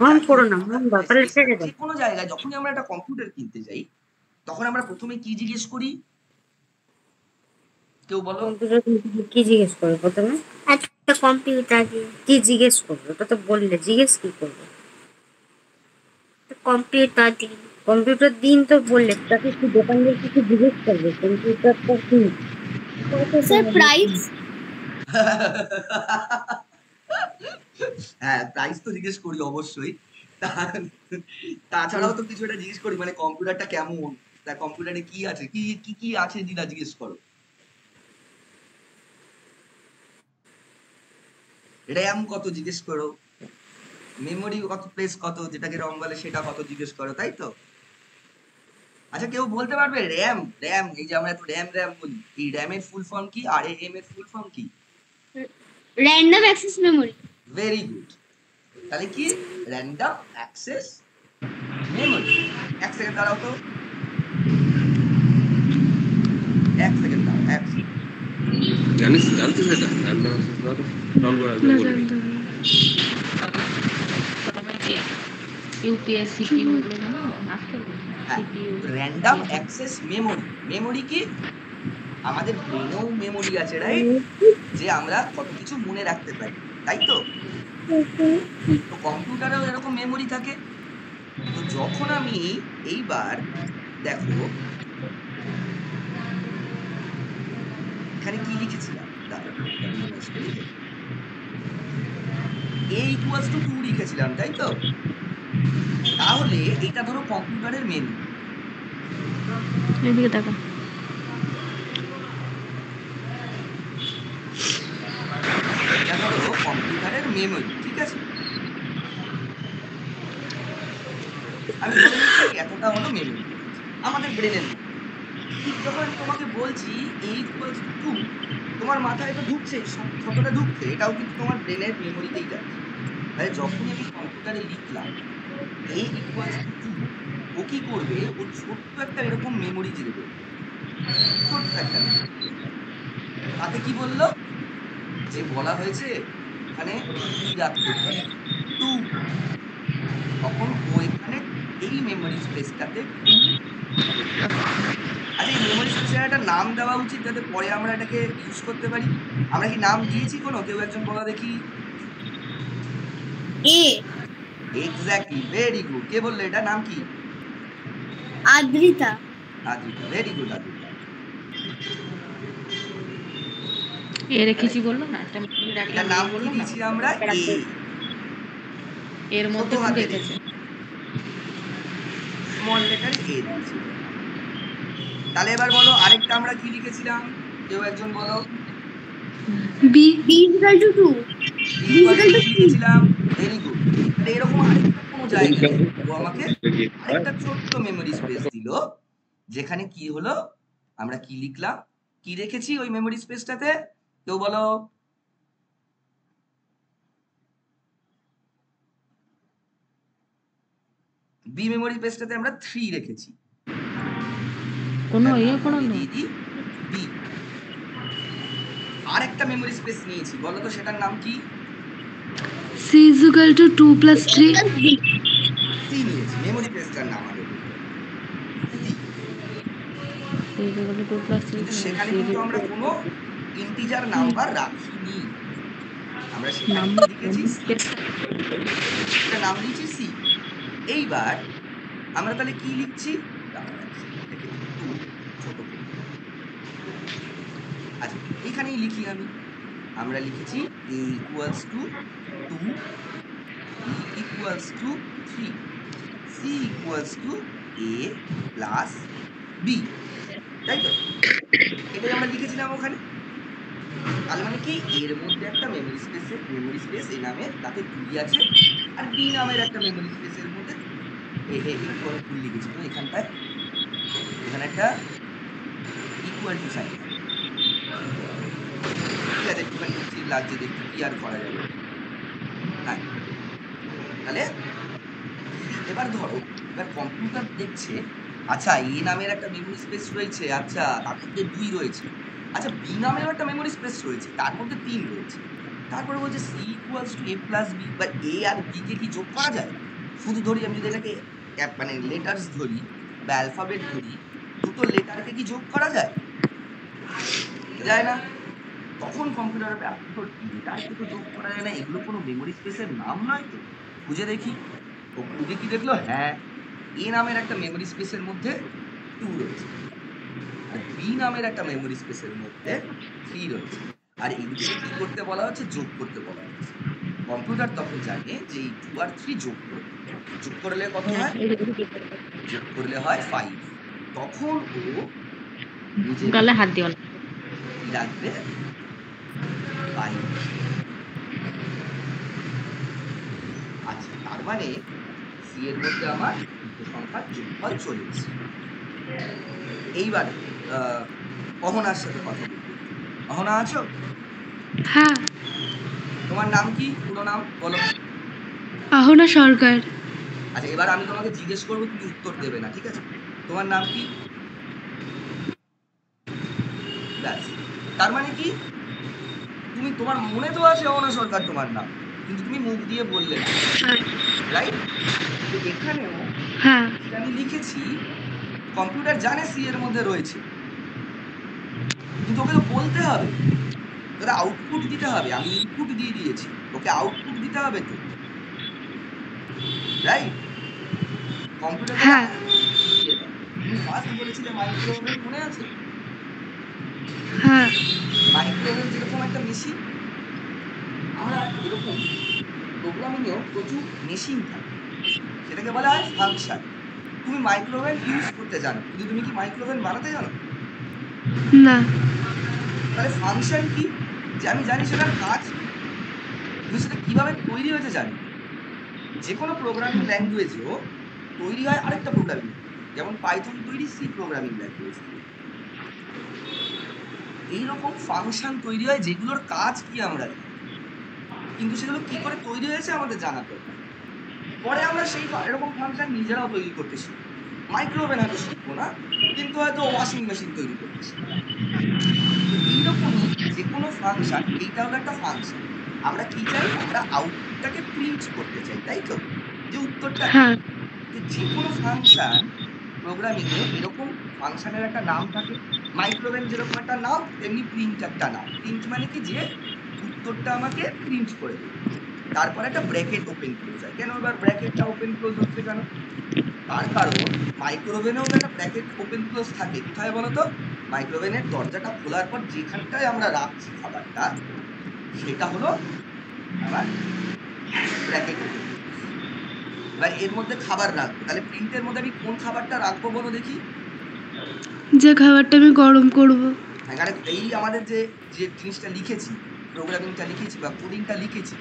মন করো না, মন ব্যাপারে ছেড়ে দাও। যে কোনো জায়গায় যখনই আমরা একটা কম্পিউটার কিনতে যাই, তখন আমরা প্রথমে কি জিজ্ঞেস করি? কেউ বলো। কম্পিউটার কি জিজ্ঞেস করবে প্রথমে? একটা কম্পিউটার কি জিজ্ঞেস করবে? ওটা তো বললে, জিজ্ঞেস কি করবে? কম্পিউটার দিন। কম্পিউটার দিন তো বললে, তাকে কি দোকানদার কিছু জিজ্ঞেস করবে কম্পিউটারটা কি? Sir price. হ্যাঁ প্রাইস তো জিজ্ঞেস করি অবশ্যই, তাছাড়াও তো কিছু একটা জিজ্ঞেস করি, মানে কম্পিউটারটা কেমন, তা কম্পিউটারে কি আছে, কি কি কি আছে দিদা জিজ্ঞেস করো। র্যাম কত জিজ্ঞেস করো, মেমোরি কত, প্লেস কত, যেটাকে রম বলে সেটা কত জিজ্ঞেস করো, তাই তো? আচ্ছা কেউ বলতে পারবে র্যাম, র্যাম এই যে আমরা একটু র্যাম র্যাম বলি, এই র্যামের ফুল ফর্ম কি, আর এম এর ফুল ফর্ম কি? Random access memory. Very good. তাহলে কি র্যান্ডম অ্যাক্সেস মেমোরি। এক সেকেন্ড দাঁড়াও তো, এক সেকেন্ড দাঁড়াও, এক সেকেন্ড। জানিস, জানতিস এটা? ডন করা না বলবি। জানতাম না। ইউপিএস সিপিইউ গুলো জানো আসতে র্যান্ডম অ্যাক্সেস মেমোরি। মেমোরি কি? আমাদের ব্রেনেও মেমোরি আছে, রাইট? যে আমরা কত কিছু মনে রাখতে পারি, তাই তো? তো কম্পিউটারেও এরকম মেমোরি থাকে। তো যখন আমি এইবার দেখো এখানে কি লিখেছিলাম, a ইকুয়ালস টু 2 লিখেছিলাম, তাই তো? তাহলে এটা ধরো কম্পিউটারের মেনু, এদিকে তাকা। এটা ধরো কম্পিউটারের মেমোরি, ঠিক আছে? আমি ধরে নিচ্ছি এতটা হলো মেমোরি আমাদের ব্রেনের। ঠিক যখন আমি তোমাকে বলছি a ইকুয়ালস টু 2, তোমার মাথায় এটা ঢুকছে, কতটা ঢুকছে, এটাও কিন্তু তোমার ব্রেনের মেমোরিতেই যাচ্ছে। তাহলে যখনই আমি কম্পিউটারে লিখলাম a ইকুয়ালস টু 2, ও কি করবে, ও ছোট্ট একটা এরকম মেমোরি জেনে দেবে, ছোট্ট একটা memory। তাতে কি বললো, যে বলা হয়েছে এখানে কি রাখতে হবে, 2, তখন ও এখানে এই মেমোরি স্পেসটাতে। আচ্ছা এই মেমোরি স্পেসের একটা নাম দেওয়া উচিত, যাতে পরে আমরা এটাকে ইউজ করতে পারি। আমরা কি নাম দিয়েছি কোনো? কেউ একজন বলা দেখি। এ এক্স্যাক্টলি, ভেরি গুড। কে বললে এটা নাম কি? আদ্রিতা। Adrita, very good Adrita. এ রেখেছি বললো না, একটা এটার নাম কি দিয়েছি আমরা? এ। এর মধ্যে ছোট হাতে রেখেছে স্মল লেটার এ দিয়েছি। তাহলে এবার বলো আরেকটা আমরা কি লিখেছিলাম, কেউ একজন বলো। B B equal to 2। লিখেছিলাম, ভেরি গুড। তাহলে এরকম আরেকটা কোনো জায়গায় ও আমাকে আরেকটা ছোট্ট মেমোরি স্পেস দিল, যেখানে কি হলো, আমরা কি লিখলাম, কি রেখেছি ওই মেমোরি স্পেসটাতে, কেউ বলো। বি মেমোরি স্পেসটাতে আমরা 3 রেখেছি। কোনো ইয়ে কোনো না। দিদি বি। আরেকটা মেমোরি স্পেস নিয়েছি, বলো তো সেটার নাম কি? C is equal to 2 plus 3। C নিয়েছি, মেমোরি স্পেসটার নাম আগে কিন্তু সেখানে কিন্তু আমরা কোনো ইন্টিজার নাম্বার রাখিনি, আমরা সেখানে লিখেছি নাম দিয়েছি সি। এইবার আমরা তাহলে কি লিখছি, আচ্ছা এখানেই লিখি আমি আমরা লিখেছি a equals to 2, b equals to 3, c equals to a plus b, তাই তো? এটাই আমরা লিখেছিলাম ওখানে। তার মানে কি এর মধ্যে একটা মেমোরি স্পেস এ নামে তাতে 2 আছে, আর বি নামের একটা মেমোরি স্পেসের মধ্যে একটু আমি ভুল লিখেছি তো এখানটায়, এখানে একটা ইকুয়াল টু সাইন, ঠিক আছে? একটুখানি ঠিক লাগছে দেখতে, কি আর করা যাবে। হ্যাঁ, তাহলে এবার ধরো এবার কম্পিউটার দেখছে আচ্ছা এ নামের একটা মেমোরি স্পেস রয়েছে, আচ্ছা তার মধ্যে 2 রয়েছে, আচ্ছা বি নামের একটা মেমোরি স্পেস রয়েছে তার মধ্যে 3 রয়েছে, তারপরে বলছে C equals to A plus B, বা এ আর বি কে কি যোগ করা যায়? শুধু ধরি আমি যদি এটাকে মানে লেটার্স ধরি বা অ্যালফাবেট ধরি, দুটো লেটারকে কি যোগ করা যায়? যায় না। তখন কম্পিউটারে লেটারকে তো যোগ করা যায় না, এগুলো কোনো মেমোরি স্পেসের নাম নয় তো। খুঁজে দেখি, ও খুঁজে কি দেখলো, হ্যাঁ এ নামের একটা মেমোরি স্পেসের মধ্যে 2 রয়েছে, আর বি নামের একটা মেমোরি স্পেসের মধ্যে 3 রয়েছে, আর এই দুটোকে কি করতে বলা হচ্ছে? যোগ করতে বলা হচ্ছে। কম্পিউটার তখন জানে যে এই 2 আর 3 যোগ করবে, যোগ করলে কত হয়? যোগ করলে হয় 5। তখন ও নিজে গালে হাত দিও না। কি রাখবে? 5। আচ্ছা, তার মানে সি এর মধ্যে আমার দুটো সংখ্যার যোগফল চলে এসেছে। এইবার অহনার সাথে কথা বলবো। অহনা আছো? হ্যাঁ। তোমার নাম কি, পুরো নাম বলো? আহনা সরকার। আচ্ছা, এবার আমি তোমাকে জিজ্ঞেস করবো, তুমি উত্তর দেবে না, ঠিক আছে? তোমার নাম কি? ব্যাস। তার মানে কি তুমি, তোমার মনে তো আছে অহনা সরকার তোমার নাম, কিন্তু তুমি মুখ দিয়ে বললে না, রাইট? তো এখানেও হ্যাঁ। আমি লিখেছি কম্পিউটার জানে সি এর মধ্যে রয়েছে, কিন্তু ওকে তো বলতে হবে, তোকে আউটপুট দিতে হবে। আমি ইনপুট দিয়ে দিয়েছি, ওকে আউটপুট দিতে হবে তো, রাইট? কম্পিউটার হ্যাঁ। দিয়ে দাও। তুমি ফার্স্ট বলেছিলে মাইক্রোওয়েভ, মনে আছে? হ্যাঁ। মাইক্রোওয়েভ যেরকম একটা মেশিন, আমরা এরকম প্রোগ্রামিংয়েও প্রচুর মেশিন থাকে, সেটাকে বলা হয় ফাংশন। তুমি মাইক্রোওয়েভ ইউজ করতে জানো, কিন্তু তুমি কি মাইক্রোওয়েভ বানাতে জানো? না। তাহলে ফাংশন কি? যে আমি জানি সেটার কাজ, তুমি সেটা কিভাবে তৈরি হয়েছে জানি। যে কোনো প্রোগ্রামিং ল্যাঙ্গুয়েজেও তৈরি হয় আরেকটা প্রোগ্রামিং, যেমন পাইথন তৈরি সি প্রোগ্রামিং ল্যাঙ্গুয়েজ। এইরকম ফাংশন তৈরি হয় যেগুলোর কাজ কি আমরা জানি, কিন্তু সেগুলো কি করে তৈরি হয়েছে আমাদের জানা দরকার। পরে আমরা সেই এরকম ফাংশন নিজেরাও তৈরি করতে শিখি। মাইক্রোওভেন হয়তো শিখবো না, কিন্তু হয়তো ওয়াশিং মেশিন তৈরি করতে শিখবো। এইরকমই যে কোনো ফাংশন, এইটা হলো একটা ফাংশন। আমরা কি চাই? আমরা আউটপুটটাকে প্রিন্ট করতে চাই, তাই তো? যে উত্তরটা হ্যাঁ। যে কোনো ফাংশন প্রোগ্রামিং এ এরকম ফাংশনের একটা নাম থাকে। মাইক্রোওয়েভ যেরকম একটা নাম, তেমনি প্রিন্ট একটা নাম। প্রিন্ট মানে কি? যে উত্তরটা আমাকে প্রিন্ট করে দেবে। তারপরে একটা ব্র্যাকেট ওপেন ক্লোজ হয়। কেন এবার ব্র্যাকেটটা ওপেন ক্লোজ হচ্ছে কেন? তার কারণ মাইক্রোওয়েভেও তো একটা ব্র্যাকেট ওপেন ক্লোজ থাকে। কোথায় বলো তো? মাইক্রোওয়েভের দরজাটা খোলার পর যেখানটায় আমরা রাখছি খাবারটা, সেটা হলো আমার ব্র্যাকেট ওপেন। এবার এর মধ্যে খাবার রাখবো, তাহলে প্রিন্টের মধ্যে আমি কোন খাবারটা রাখবো বলো দেখি? যে খাবারটা আমি গরম করব। এখানে এই আমাদের যে যে জিনিসটা লিখেছি, প্রোগ্রামিংটা লিখেছি বা কোডিংটা লিখেছি,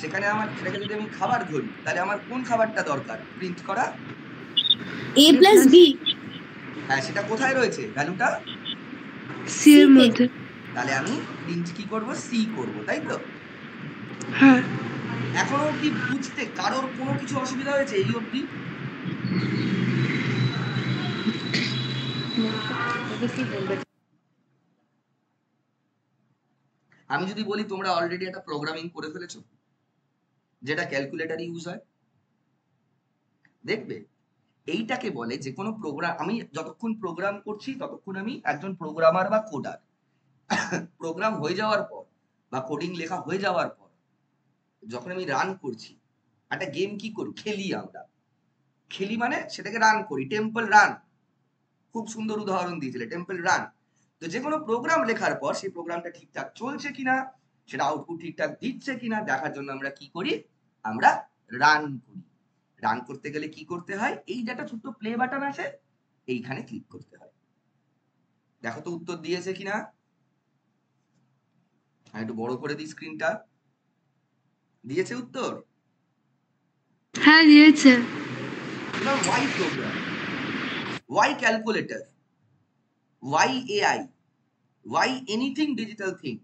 সেখানে আমার সেটাকে যদি আমি খাবার ধরি, তাহলে আমার কোন খাবারটা দরকার প্রিন্ট করা? A plus B. হ্যাঁ, সেটা কোথায় রয়েছে ভ্যালুটা? সি এর মধ্যে। তাহলে আমি প্রিন্ট কি করব? সি করব, তাই তো? হ্যাঁ। এখনো কি বুঝতে কারোর কোনো কিছু অসুবিধা হয়েছে এই অবধি? আমি যদি বলি তোমরা অলরেডি একটা প্রোগ্রামিং করে ফেলেছো যেটা ক্যালকুলেটর ইউজ হয়, দেখবে এইটাকে বলে যে কোনো প্রোগ্রাম। আমি যতক্ষণ প্রোগ্রাম করছি ততক্ষণ আমি একজন প্রোগ্রামার বা কোডার। প্রোগ্রাম হয়ে যাওয়ার পর বা কোডিং লেখা হয়ে যাওয়ার পর যখন আমি রান করছি, একটা গেম কি করি? খেলি। আমরা খেলি মানে সেটাকে রান করি। টেম্পল রান, খুব সুন্দর উদাহরণ দিয়েছিলে, টেম্পল রান। তো যে কোনো প্রোগ্রাম লেখার পর সেই প্রোগ্রামটা ঠিকঠাক চলছে কিনা সেটা আউটপুট ঠিকঠাক দিচ্ছে কিনা দেখার জন্য আমরা কি করি, আমরা রান করি। রান করতে গেলে কি করতে হয়, এই যে একটা ছোট্ট প্লে বাটন আছে এইখানে ক্লিক করতে হয়। দেখো তো উত্তর দিয়েছে কিনা, আমি একটু বড় করে দিই স্ক্রিনটা। দিয়েছে উত্তর? হ্যাঁ দিয়েছে। এবার why program, why calculator, why AI, why anything digital thing.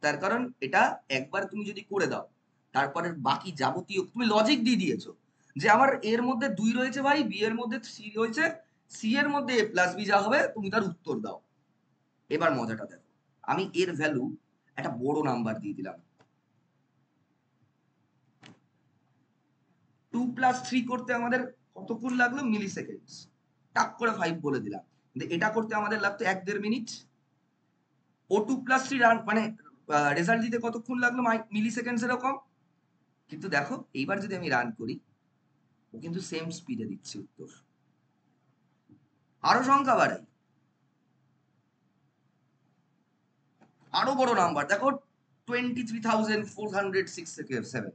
তার কারণ এটা একবার তুমি যদি করে দাও তারপরে বাকি যাবতীয় তুমি লজিক দিয়ে দিয়েছো যে আমার এর মধ্যে 2 রয়েছে ভাই, বি এর মধ্যে 3 রয়েছে, সি এর মধ্যে এ প্লাস বি যা হবে তুমি তার উত্তর দাও। এবার মজাটা দেখো, আমি এর ভ্যালু একটা বড় নাম্বার দিয়ে দিলাম। 2 + 3 করতে আমাদের কতক্ষণ লাগলো, মিলি সেকেন্ডস, টাক করে 5 বলে দিলাম। কিন্তু এটা করতে আমাদের লাগতো 1-1.5 মিনিট। ও 2 + 3 রান মানে রেজাল্ট দিতে কতক্ষণ লাগলো, মিলি সেকেন্ডস এরকম। কিন্তু দেখো এইবার যদি আমি রান করি, ও কিন্তু সেম স্পিডে দিচ্ছে উত্তর। আরো সংখ্যা বাড়াই, আরো বড় নাম্বার দেখো, 23,406,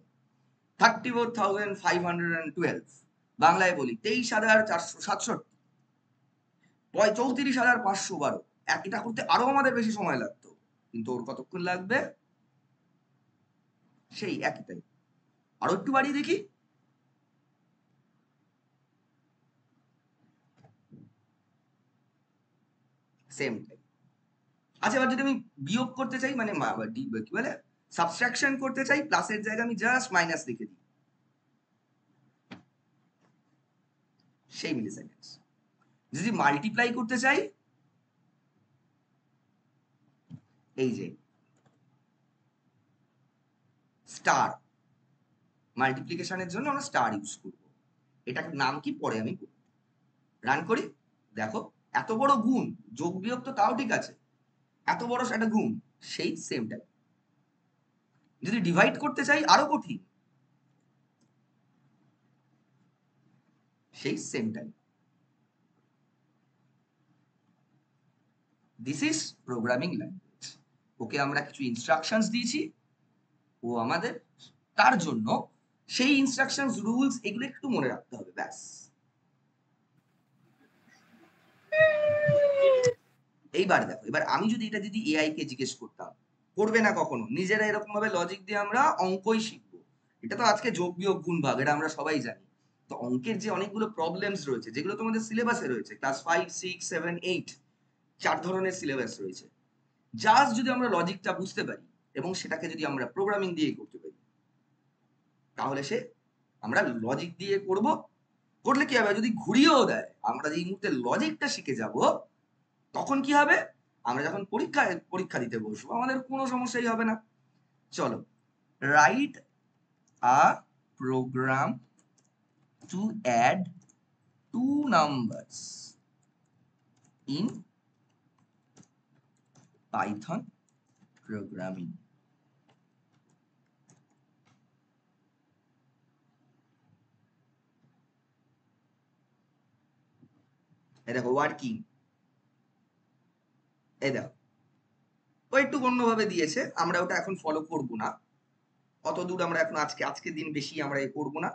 34,512, বাংলায় বলি 23,467, 34,512। এটা করতে আরো আমাদের বেশি সময় লাগতো, কিন্তু ওর কতক্ষণ লাগবে, সেই একটাই। আরো একটু বাড়িয়ে দেখি, সেম টাইম। আচ্ছা এবার যদি আমি বিয়োগ করতে চাই, মানে কি বলে সাবট্রাকশন করতে চাই, প্লাসের জায়গায় আমি জাস্ট মাইনাস লিখে দিই, সেই মিলি সেকেন্ডস। যদি মাল্টিপ্লাই করতে চাই, এই যে স্টার, মাল্টিপ্লিকেশনের জন্য আমরা স্টার ইউজ করব। এটার নাম কি পরে আমি বলব। রান করি, দেখো এত বড় গুণ, যোগ বিয়োগ তো তাও ঠিক আছে, এত বড় একটা গুণ, সেই সেম টাইম। যদি ডিভাইড করতে চাই আরো কঠিন, সেই same time. This is programming language. Okay আমরা কিছু ইনস্ট্রাকশনস দিয়েছি, ও আমাদের তার জন্য সেই ইনস্ট্রাকশনস, রুলস এগুলো একটু মনে রাখতে হবে, ব্যাস। এইবার দেখো, এবার আমি যদি এটা যদি এআই কে জিজ্ঞেস করতাম, করবে না কখনো, নিজেরা এরকম ভাবে লজিক দিয়ে আমরা অঙ্কই শিখবো। এটা তো আজকে যোগ বিয়োগ গুণ ভাগ, এটা আমরা সবাই জানি। তো অঙ্কের যে অনেকগুলো প্রবলেমস রয়েছে যেগুলো তোমাদের সিলেবাসে রয়েছে, ক্লাস 5, 6, 7, 8 4 ধরনের সিলেবাস রয়েছে। জাস্ট যদি আমরা লজিকটা বুঝতে পারি এবং সেটাকে যদি আমরা প্রোগ্রামিং দিয়ে করতে পারি, তাহলে সে আমরা লজিক দিয়ে করব। করলে কি হবে, যদি ঘুরিয়েও দেয়, আমরা যে মুহূর্তে লজিকটা শিখে যাব, তখন কি হবে, আমরা যখন পরীক্ষা দিতে বসবো আমাদের কোনো সমস্যাই হবে না। চলো, write a program to add 2 numbers in Python programming. এই দেখো ওয়ার্কিং, এই দেখো ও একটু অন্যভাবে দিয়েছে, আমরা ওটা এখন ফলো করব না, অত দূর আমরা এখন আজকে দিন বেশি আমরা করবো না।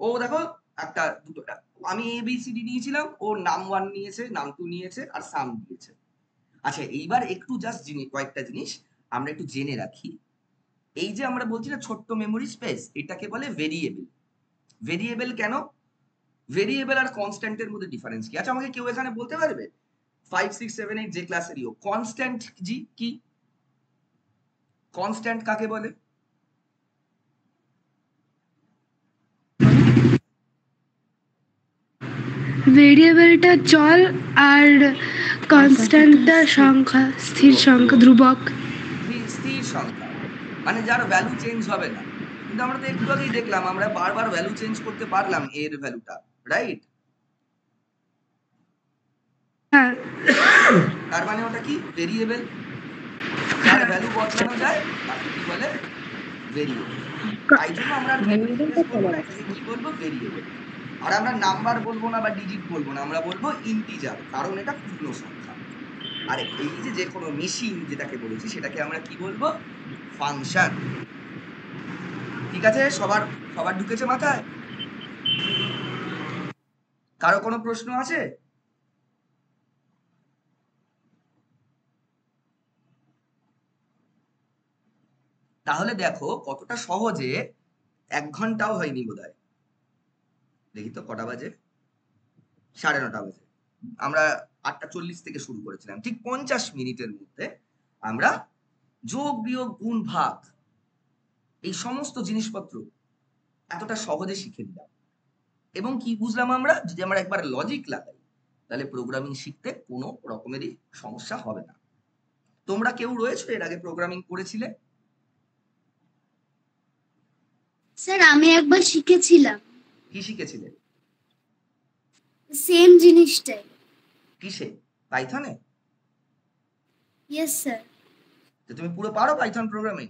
ও দেখো একটা দুটো, আমি ABCD নিয়েছিলাম, ও নাম 1 নিয়েছে, নাম 2 নিয়েছে, আর সাম দিয়েছে। আচ্ছা এইবার একটু জাস্ট কয়েকটা জিনিস আমরা একটু জেনে রাখি। এই যে আমরা বলছি না ছোট্ট মেমোরি স্পেস, এটাকে বলে ভেরিয়েবল। ভেরিয়েবল কেন, ভেরিয়েবল আর কনস্ট্যান্টের মধ্যে ডিফারেন্স কি? আচ্ছা আমাকে কেউ এখানে বলতে পারবে 5, 6, 7, 8 যে ক্লাসেরই হোক, কনস্ট্যান্ট জি কি, কনস্ট্যান্ট কাকে বলে? ভেরিয়েবলটা চল আর কনস্ট্যান্টটা সংখ্যা, স্থির সংখ্যা, ধ্রুবক। স্থির সংখ্যা, মানে যার ভ্যালু চেঞ্জ হবে না। কিন্তু আমরা তো একটু আগেই দেখলাম আমরা বারবার ভ্যালু চেঞ্জ করতে পারলাম এর ভ্যালুটা, রাইট? হ্যাঁ, তার মানে ওটা কি ভেরিয়েবল, যার ভ্যালু বদলানো যায় তাকে কি বলে ভেরিয়েবল। তাই জন্য আমরা কি বলবো, ভেরিয়েবল। আর আমরা নাম্বার বলবো না বা ডিজিট বলবো না, আমরা বলবো ইন্টিজার, কারণ এটা পূর্ণ সংখ্যা। আর এই যে কোনো মেশিন যেটাকে বলেছি সেটাকে আমরা কি বলবো, ফাংশন। ঠিক আছে, সবার সবার ঢুকেছে মাথায়? কারো কোনো প্রশ্ন আছে? তাহলে দেখো কতটা সহজে, 1 ঘন্টাও হয়নি বোধহয়। দেখি তো কটা বাজে, 9:30 বাজে। আমরা 8:40 থেকে শুরু করেছিলাম, ঠিক 50 মিনিটের মধ্যে আমরা যোগ বিয়োগ গুণ ভাগ এই সমস্ত জিনিসপত্র এতটা সহজে শিখে নিলাম। এবং কি বুঝলাম আমরা, যদি আমরা একবার লজিক লাগাই তাহলে প্রোগ্রামিং শিখতে কোনো রকমেরই সমস্যা হবে না। তোমরা কেউ রয়েছো এর আগে প্রোগ্রামিং করেছিলে? স্যার আমি একবার শিখেছিলাম কি শিখেছিলে? সেম জিনিসটাই। কিসে? পাইথনে? Yes sir. তো তুমি পুরো পারো পাইথন প্রোগ্রামিং?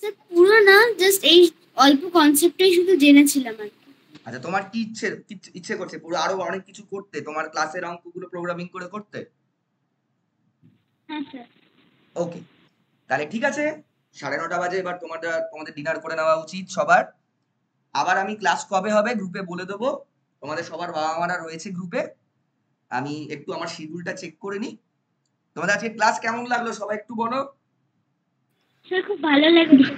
স্যার পুরো না, জাস্ট এই অল্প কনসেপ্টটাই শুধু জেনেছিলাম আর কি। আচ্ছা, তোমার কি ইচ্ছে করছে পুরো আরো অনেক কিছু করতে, তোমার ক্লাসের অঙ্কগুলো প্রোগ্রামিং করে করতে? হ্যাঁ স্যার। ওকে, তাহলে ঠিক আছে, 9:30 বাজে, এবার তোমাদের ডিনার করে নেওয়া উচিত সবার। আবার আমি ক্লাস কবে হবে গ্রুপে বলে দেবো, তোমাদের সবার বাবা মারা রয়েছে গ্রুপে। আমি একটু আমার শিডিউলটা চেক করে নিই। তোমাদের আজকে ক্লাস কেমন লাগলো সবাই একটু বলো। স্যার খুব ভালো লেগেছে।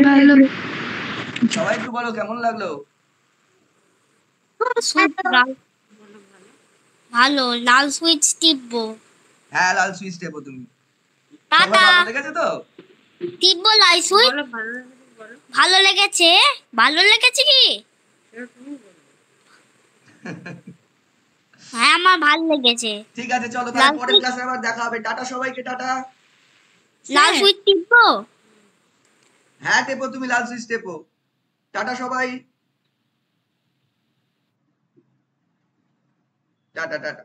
ভালো। সবাই একটু বলো কেমন লাগলো। ভালো, লাল সুইচ টিপবো। হ্যাঁ, লাল সুইচ টেপো তুমি। টাটা। সবাই ভালো লেগেছে তো? টিপবো লাল সুইচ। বলো ভালো লাগছে, বলো। ভালো লেগেছে। ভালো লেগেছে কি? সেটা তুমি বলো। হ্যাঁ আমার ভালো লেগেছে। ঠিক আছে, চলো তাহলে পরের ক্লাসে আবার দেখা হবে। টাটা সবাইকে, টাটা। লাল সুইচ টিপবো। হ্যাঁ টেপো, তুমি লাল সুইচ টেপো। টাটা সবাই, টাটা টাটা।